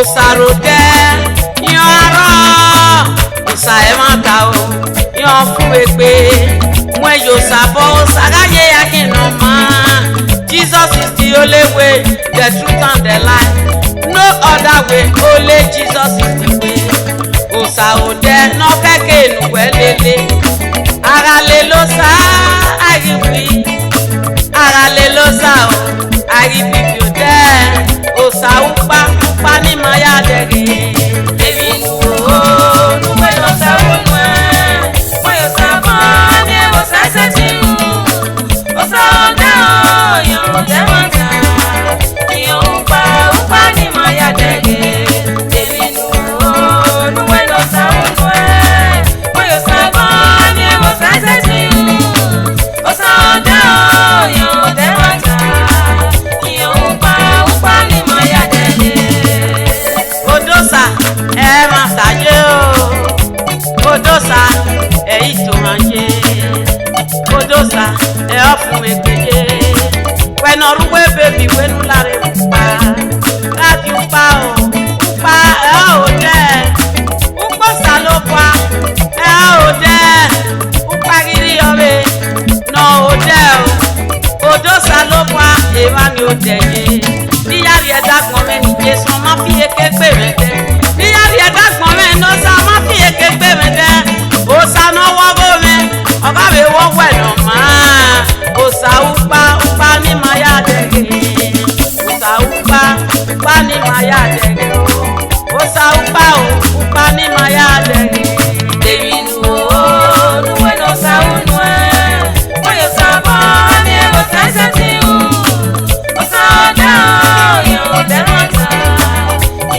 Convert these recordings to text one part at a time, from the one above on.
Osarode yan ara osa e mata o yan fuwepe mwe yo sabo sagaye yakino ma. Jesus is the only way, the truth and the life. No other way, only Jesus is the way. Osarode no keke nuwelele. Arale lo sa agibi. Arale lo sa o agibi biode. Osa upa ni maya dege. Ebi nuwo nuwe lo sa unwe. Moyo sa bani osa seti u. Osarode o yo demata. Yo upa ni maya dege. Ebi nuwo nuwe lo sa unwe. Moyo sa bani osa seti u. Osarode o yo demata. Yo upa ni maya dege. Odosa e ma saje o. Odosa e ito manje. Odosa e ofun egbeye. When oruwe baby when ulare upa. Láti upa o. Upa e o de. Upo salopwa e o de. Upa giri obe no o de o. Odosa lopwa e wa ni o de ye. Níyàrí ẹ̀dá gbọ̀n mẹ́ ní Jésù má fi eke gbé mẹ́ dẹ́. Níyàrí ẹ̀dá gbọ̀n mẹ́ ní ọ̀sà má fi eke gbé mẹ́ dẹ́. Òsà náà wọ́ bó mẹ́ ọ̀gá mi wọ́ wẹ̀nà máa. Òsà upa ní máa yá dẹ́gẹ̀. Òsà upa ní máa yá dẹ́gẹ̀. Òsà upa ní máa yá dẹ́gẹ̀. Èmi nu o nuwe no sa unu ẹ̀. Oyo sábà ní ẹ̀rọ sẹ́sẹ́ tí o. Osarode yo demata.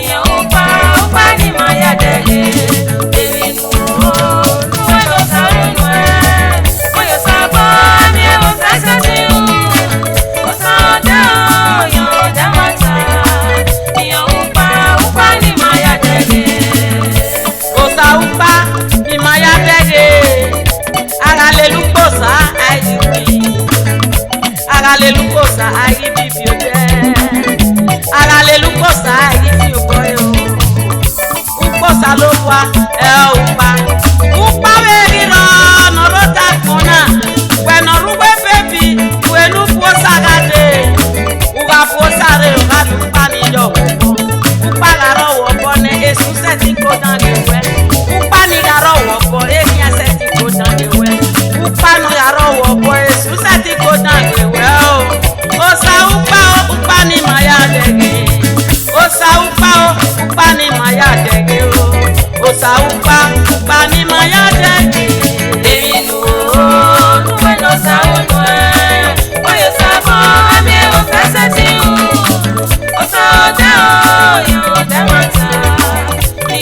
Yo upa ni maya dege. Ebi nuwo nuwe lo sa unwe. Oyo sábà ní ẹ̀rọ sẹ́sẹ́ tí o. Osarode yo demata. Yo upa ni maya dege. Osa upa ni maya dege. Aralelukosa ayibi. Aralelukosa ayibi biode. Aralelukosa ayibi oboyo. Ukosa lopwa e upa. Upa veriro norota kona. When oruwe baby when uposa gade. Uga posa re uga tupa ni yo. Upa garo wobo ne esu seti kodan de we. Upa ni garo wobo enya seti kodan de we. Upa no garo wobo esu seti kodan de we. Osa upa ni maya dege. Osa upa ni maya dege o. Osa upa ni maya dege. Ebi nuwo nuwe no sa unwe. Oyo sabo ami o sese ti u. Osarode o yo demata.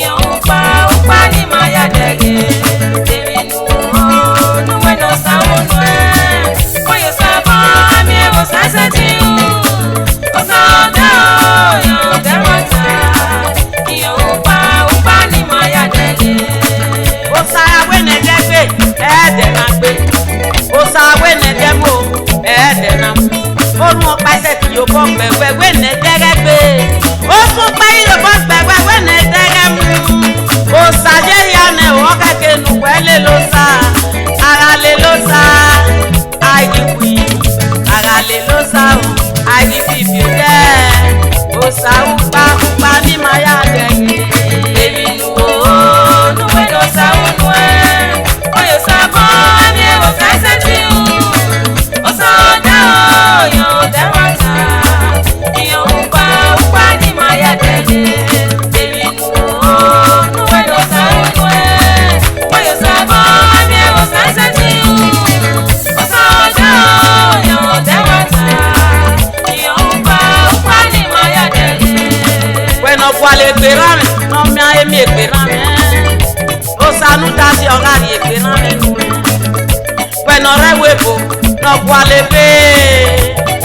Yo upa ni maya dege. Ebi nuwo nuwe no sa unwe. Oyo sabo ami o sese ti u. Osarode o yo demata. Yo upa ni maya dege. Osa wene degbe ede na gbe. Osa wene demo ede na mu. Orun opa ise ti yo bo gbewe wene degbe. O fun pa iro bo gbewe wene dege mu. Osa je ya ne o keke nu wele lo sa. Arale lo sa. Ayiwi. Arale lo sa o. Ayibi biode. Osa upa ni maya dege. Ebi nuwo nuwe no sa unwe. Oyo sabo ni ẹ̀rọ sẹ́sẹ́ tí o. Osarode yo demata. Yo upa ni maya dege. Ebi nuwo nuwe no sa unwe. Oyo sabo ni ẹ̀rọ sẹ́sẹ́ tí o. Osarode yo demata. Yo upa ni maya dege. When of wale perame no mi aye mi perame. Osanu tasi ogari perame nu. When orewebo no wale pe.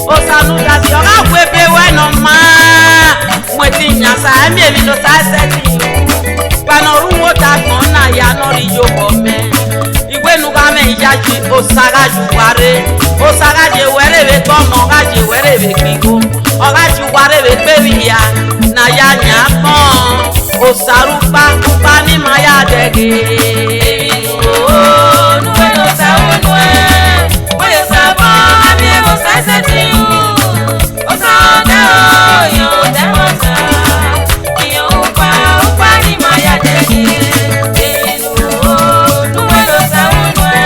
Osanu tasi ogari webe we no ma. Mweti nyasa emi no sa seti. When oruwo ta kon na ya no ri yo bome. Iwe nu ga me ijaji osaga juware. Osaga je were we tomo ga je were we kigo. Oga juware we pe wi ya na ya nya kon. Osarupa upa ni maya dege. Oh, nuwe osa unwe. Oye sabo ami osa setiu. Osa ode o yo de osa. Iyo upa ni maya dege. Oh, nuwe osa unwe.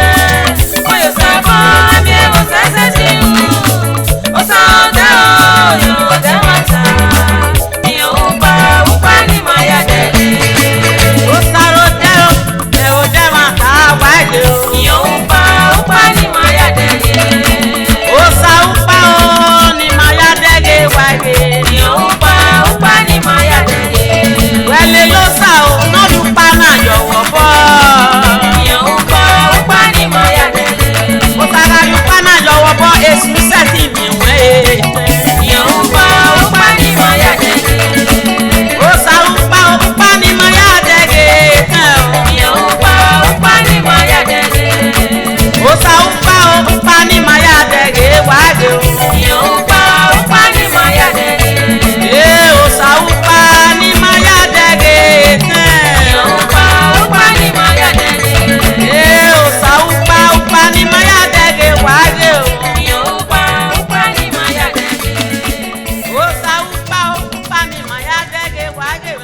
Oye sabo ami osa setiu. Osa ode o yo de osa. Iyo upa ni maya dege. Iyo upa ni maya dege. Osa upa o ni maya dege wage. Iyo upa ni maya dege. Wele losa o no lupa na jowo bo. Iyo upa ni maya dege. Osa ga lupa na jowo bo esu seti mi we. Iyo upa ni maya dege. Osa upa ni maya dege. Iyo upa ni maya dege. Osa upa ni maya dege wage. Iyo upa ni maya dege. Osa upa ni maya dege. Iyo upa ni maya dege. Osa upa ni maya dege wage. Iyo upa ni maya dege. Osa upa ni maya dege wage.